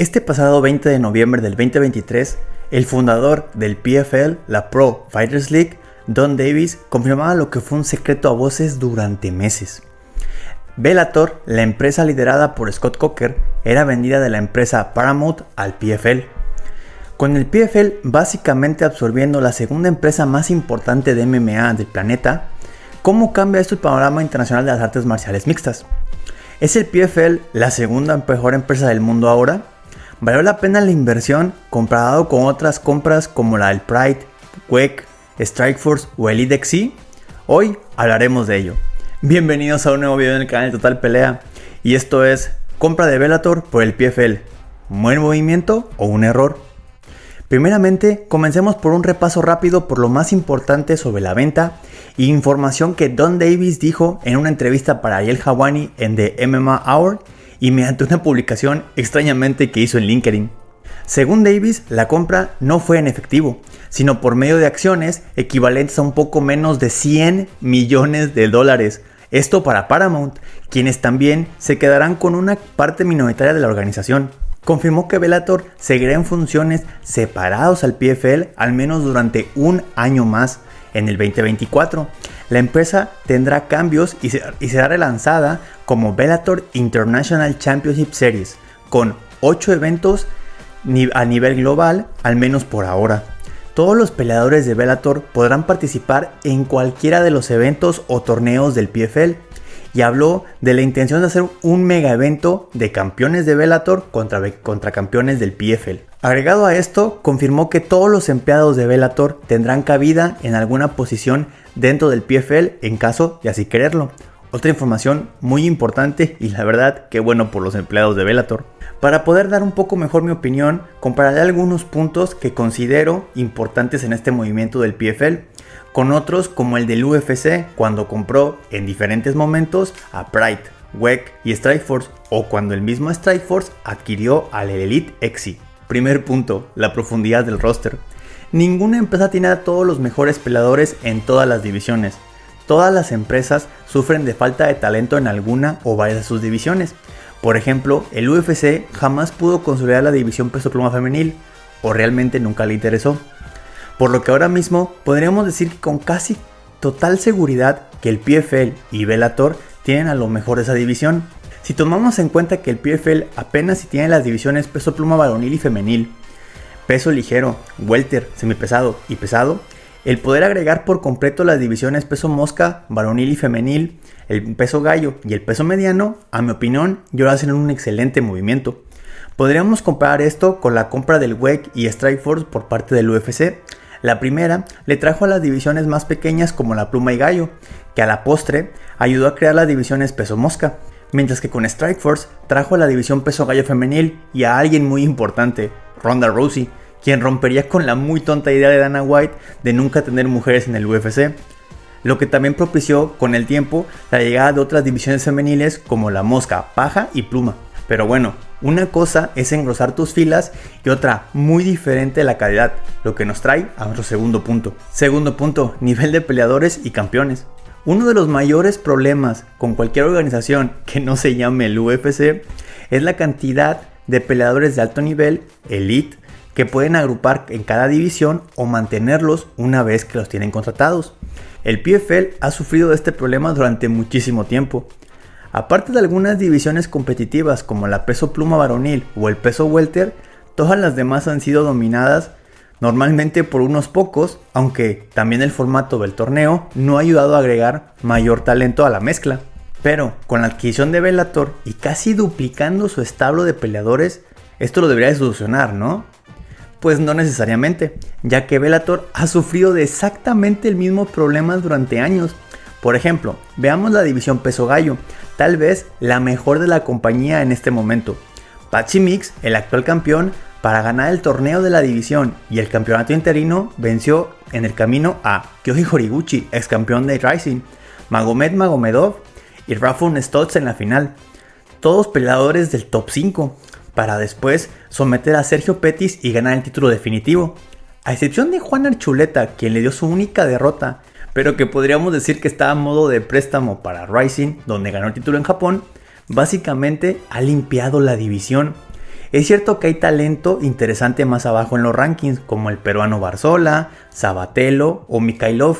Este pasado 20 de noviembre del 2023, el fundador del PFL, la Pro Fighters League, Don Davis, confirmaba lo que fue un secreto a voces durante meses. Bellator, la empresa liderada por Scott Coker, era vendida de la empresa Paramount al PFL, con el PFL básicamente absorbiendo la segunda empresa más importante de MMA del planeta. ¿Cómo cambia esto el panorama internacional de las artes marciales mixtas? ¿Es el PFL la segunda mejor empresa del mundo ahora? ¿Valió la pena la inversión comparado con otras compras como la del Pride, WEC, Strikeforce o Elite XC? Hoy hablaremos de ello. Bienvenidos a un nuevo video en el canal de Total Pelea. Y esto es compra de Bellator por el PFL. ¿Buen movimiento o un error? Primeramente, comencemos por un repaso rápido por lo más importante sobre la venta e información que Don Davis dijo en una entrevista para Ariel Helwani en The MMA Hour y mediante una publicación extrañamente que hizo en LinkedIn. Según Davis, la compra no fue en efectivo, sino por medio de acciones equivalentes a un poco menos de $100 millones. Esto para Paramount, quienes también se quedarán con una parte minoritaria de la organización. Confirmó que Bellator seguirá en funciones separados al PFL al menos durante un año más. En el 2024, la empresa tendrá cambios y será relanzada como Bellator International Championship Series, con 8 eventos a nivel global, al menos por ahora. Todos los peleadores de Bellator podrán participar en cualquiera de los eventos o torneos del PFL. Y habló de la intención de hacer un mega evento de campeones de Bellator contra campeones del PFL. Agregado a esto, confirmó que todos los empleados de Bellator tendrán cabida en alguna posición dentro del PFL en caso de así quererlo. Otra información muy importante y la verdad que bueno por los empleados de Bellator. Para poder dar un poco mejor mi opinión, compararé algunos puntos que considero importantes en este movimiento del PFL con otros como el del UFC cuando compró en diferentes momentos a Pride, WEC y Strikeforce, o cuando el mismo Strikeforce adquirió al Elite XC. Primer punto, la profundidad del roster. Ninguna empresa tiene a todos los mejores peleadores en todas las divisiones. Todas las empresas sufren de falta de talento en alguna o varias de sus divisiones. Por ejemplo, el UFC jamás pudo consolidar la división peso pluma femenil, o realmente nunca le interesó. Por lo que ahora mismo podríamos decir que con casi total seguridad que el PFL y Bellator tienen a lo mejor de esa división. Si tomamos en cuenta que el PFL apenas si tiene las divisiones peso pluma varonil y femenil, peso ligero, welter, semipesado y pesado, el poder agregar por completo las divisiones peso mosca, varonil y femenil, el peso gallo y el peso mediano, a mi opinión, yo lo hacen un excelente movimiento. Podríamos comparar esto con la compra del WEC y Strikeforce por parte del UFC. La primera le trajo a las divisiones más pequeñas como la pluma y gallo, que a la postre ayudó a crear las divisiones peso mosca, mientras que con Strikeforce trajo a la división peso gallo femenil y a alguien muy importante, Ronda Rousey, quien rompería con la muy tonta idea de Dana White de nunca tener mujeres en el UFC, lo que también propició con el tiempo la llegada de otras divisiones femeniles como la mosca, paja y pluma. Pero bueno, una cosa es engrosar tus filas y otra muy diferente la calidad, lo que nos trae a nuestro segundo punto. Segundo punto, nivel de peleadores y campeones. Uno de los mayores problemas con cualquier organización que no se llame el UFC es la cantidad de peleadores de alto nivel, elite, que pueden agrupar en cada división o mantenerlos una vez que los tienen contratados. El PFL ha sufrido de este problema durante muchísimo tiempo. Aparte de algunas divisiones competitivas como la peso pluma varonil o el peso welter, todas las demás han sido dominadas normalmente por unos pocos, aunque también el formato del torneo no ha ayudado a agregar mayor talento a la mezcla. Pero con la adquisición de Bellator y casi duplicando su establo de peleadores, esto lo debería de solucionar, ¿no? Pues no necesariamente, ya que Bellator ha sufrido de exactamente el mismo problema durante años. Por ejemplo, veamos la división peso gallo, tal vez la mejor de la compañía en este momento. Patchy Mix, el actual campeón, para ganar el torneo de la división y el campeonato interino, venció en el camino a Kyoji Horiguchi, ex campeón de Rising, Magomed Magomedov y Rafa Stotts en la final. Todos peleadores del top 5, para después someter a Sergio Pettis y ganar el título definitivo. A excepción de Juan Archuleta, quien le dio su única derrota, pero que podríamos decir que está a modo de préstamo para Rising, donde ganó el título en Japón, básicamente ha limpiado la división. Es cierto que hay talento interesante más abajo en los rankings, como el peruano Barzola, Sabatelo o Mikhailov,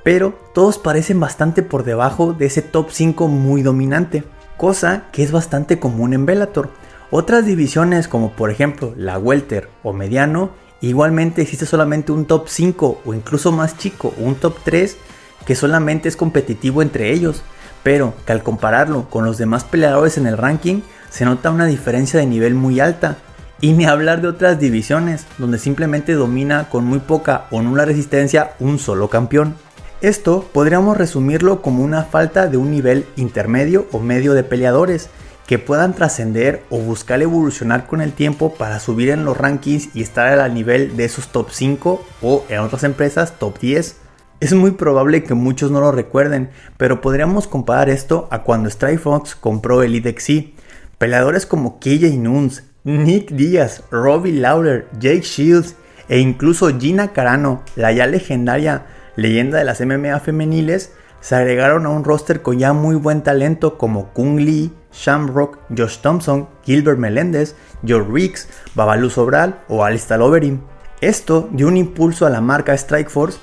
pero todos parecen bastante por debajo de ese top 5 muy dominante, cosa que es bastante común en Bellator. Otras divisiones como por ejemplo la Welter o Mediano, igualmente existe solamente un top 5 o incluso más chico, un top 3 que solamente es competitivo entre ellos, pero que al compararlo con los demás peleadores en el ranking se nota una diferencia de nivel muy alta. Y ni hablar de otras divisiones, donde simplemente domina con muy poca o nula resistencia un solo campeón. Esto podríamos resumirlo como una falta de un nivel intermedio o medio de peleadores que puedan trascender o buscar evolucionar con el tiempo para subir en los rankings y estar al nivel de esos top 5 o en otras empresas top 10. Es muy probable que muchos no lo recuerden, pero podríamos comparar esto a cuando Strikefox compró Elite XC. Peleadores como KJ Nunes, Nick Diaz, Robbie Lawler, Jake Shields e incluso Gina Carano, la ya legendaria leyenda de las MMA femeniles, se agregaron a un roster con ya muy buen talento como Kung Lee, Shamrock, Josh Thompson, Gilbert Melendez, Joe Riggs, Babalu Sobral o Alistair Overeem. Esto dio un impulso a la marca Strikeforce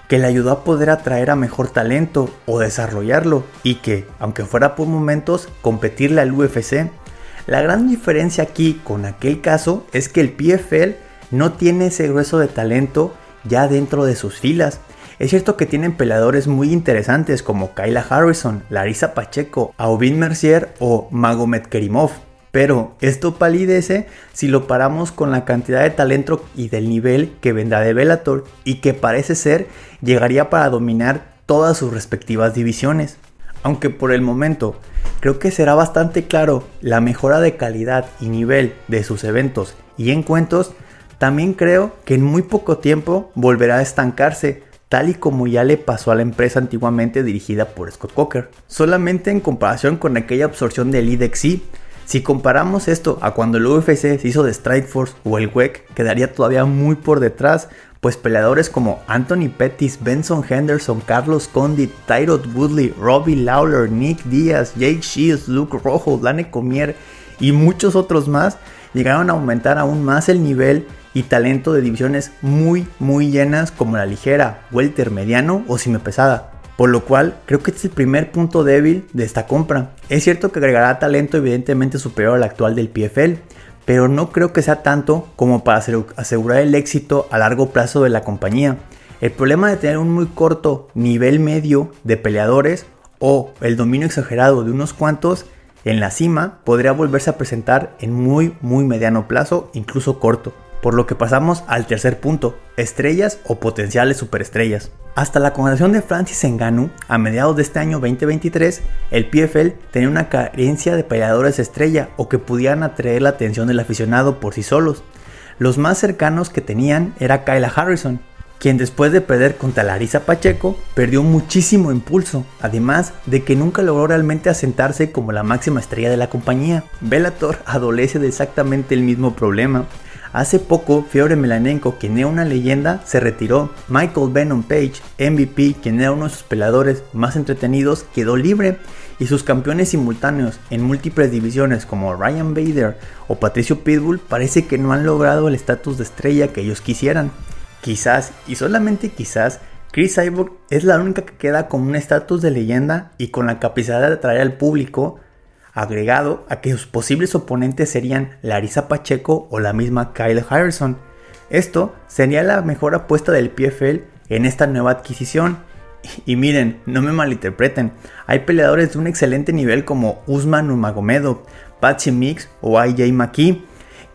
que le ayudó a poder atraer a mejor talento o desarrollarlo y que, aunque fuera por momentos, competirle al UFC. La gran diferencia aquí con aquel caso es que el PFL no tiene ese grueso de talento ya dentro de sus filas. Es cierto que tienen peleadores muy interesantes como Kayla Harrison, Larissa Pacheco, Aubin Mercier o Magomed-Kerimov, pero esto palidece si lo paramos con la cantidad de talento y del nivel que vendrá de Bellator y que parece ser llegaría para dominar todas sus respectivas divisiones. Aunque por el momento creo que será bastante claro la mejora de calidad y nivel de sus eventos y encuentros, también creo que en muy poco tiempo volverá a estancarse, tal y como ya le pasó a la empresa antiguamente dirigida por Scott Coker. Solamente en comparación con aquella absorción de Elite XC, si comparamos esto a cuando el UFC se hizo de Strikeforce o el WEC, quedaría todavía muy por detrás, pues peleadores como Anthony Pettis, Benson Henderson, Carlos Condit, Tyrod Woodley, Robbie Lawler, Nick Diaz, Jake Shields, Luke Rojo, Dane Cormier y muchos otros más llegaron a aumentar aún más el nivel y talento de divisiones muy llenas como la ligera, welter, mediano o semipesada. Por lo cual creo que este es el primer punto débil de esta compra. Es cierto que agregará talento evidentemente superior al actual del PFL, pero no creo que sea tanto como para asegurar el éxito a largo plazo de la compañía. El problema de tener un muy corto nivel medio de peleadores o el dominio exagerado de unos cuantos en la cima podría volverse a presentar en muy mediano plazo, incluso corto. Por lo que pasamos al tercer punto, estrellas o potenciales superestrellas. Hasta la contratación de Francis Ngannou a mediados de este año 2023, el PFL tenía una carencia de peleadores estrella o que pudieran atraer la atención del aficionado por sí solos. Los más cercanos que tenían era Kayla Harrison, quien después de perder contra Larissa Pacheco perdió muchísimo impulso, además de que nunca logró realmente asentarse como la máxima estrella de la compañía. Bellator adolece de exactamente el mismo problema. Hace poco, Fiore Emelianenko, quien era una leyenda, se retiró. Michael Venom Page, MVP, quien era uno de sus peleadores más entretenidos, quedó libre. Y sus campeones simultáneos en múltiples divisiones como Ryan Bader o Patricio Pitbull parece que no han logrado el estatus de estrella que ellos quisieran. Quizás, y solamente quizás, Cris Cyborg es la única que queda con un estatus de leyenda y con la capacidad de atraer al público, agregado a que sus posibles oponentes serían Larissa Pacheco o la misma Kayla Harrison. Esto sería la mejor apuesta del PFL en esta nueva adquisición. Y miren, no me malinterpreten, hay peleadores de un excelente nivel como Usman Nurmagomedov, Patchy Mix o AJ McKee,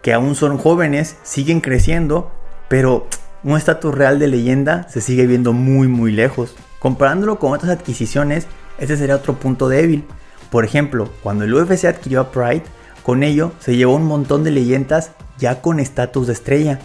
que aún son jóvenes, siguen creciendo, pero un estatus real de leyenda se sigue viendo muy lejos. Comparándolo con otras adquisiciones, este sería otro punto débil. Por ejemplo, cuando el UFC adquirió a Pride, con ello se llevó un montón de leyendas ya con estatus de estrella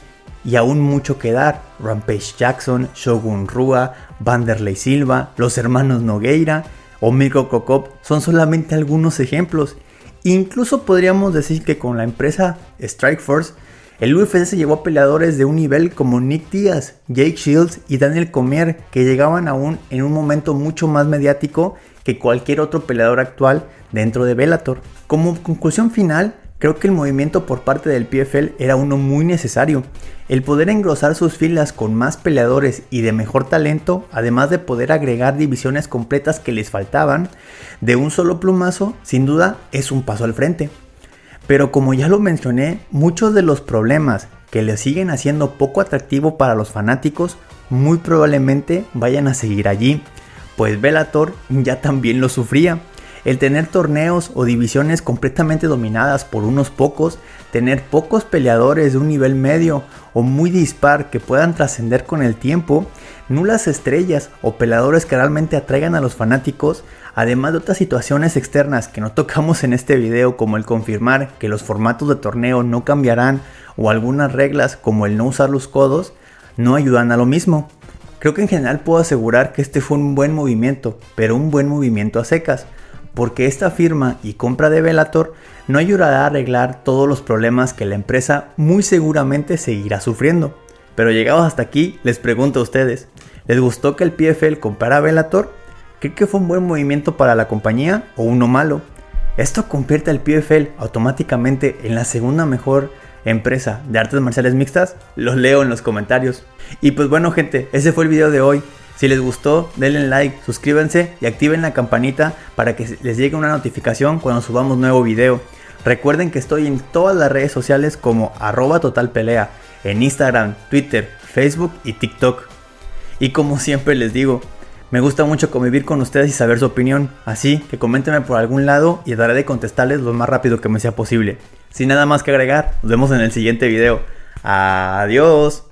y aún mucho que dar. Rampage Jackson, Shogun Rua, Vanderlei Silva, los hermanos Nogueira o Mirko Cro Cop son solamente algunos ejemplos. Incluso podríamos decir que con la empresa Strikeforce, el UFC se llevó a peleadores de un nivel como Nick Diaz, Jake Shields y Daniel Cormier, que llegaban aún en un momento mucho más mediático que cualquier otro peleador actual dentro de Bellator. Como conclusión final, Creo que el movimiento por parte del PFL era uno muy necesario. El poder engrosar sus filas con más peleadores y de mejor talento, además de poder agregar divisiones completas que les faltaban, de un solo plumazo, sin duda es un paso al frente. Pero como ya lo mencioné, muchos de los problemas que le siguen haciendo poco atractivo para los fanáticos, muy probablemente vayan a seguir allí, pues Bellator ya también lo sufría. El tener torneos o divisiones completamente dominadas por unos pocos, tener pocos peleadores de un nivel medio o muy dispar que puedan trascender con el tiempo, nulas estrellas o peleadores que realmente atraigan a los fanáticos, además de otras situaciones externas que no tocamos en este video, como el confirmar que los formatos de torneo no cambiarán o algunas reglas como el no usar los codos, no ayudan a lo mismo. Creo que en general puedo asegurar que este fue un buen movimiento, pero un buen movimiento a secas, porque esta firma y compra de Bellator no ayudará a arreglar todos los problemas que la empresa muy seguramente seguirá sufriendo. Pero llegados hasta aquí, les pregunto a ustedes, ¿les gustó que el PFL comprara a Bellator? ¿Creen que fue un buen movimiento para la compañía o uno malo? ¿Esto convierte al PFL automáticamente en la segunda mejor empresa de artes marciales mixtas? Los leo en los comentarios. Y pues bueno gente, ese fue el video de hoy. Si les gustó, denle like, suscríbanse y activen la campanita para que les llegue una notificación cuando subamos nuevo video. Recuerden que estoy en todas las redes sociales como @totalpelea, en Instagram, Twitter, Facebook y TikTok. Y como siempre les digo, me gusta mucho convivir con ustedes y saber su opinión, así que coméntenme por algún lado y trataré de contestarles lo más rápido que me sea posible. Sin nada más que agregar, nos vemos en el siguiente video. Adiós.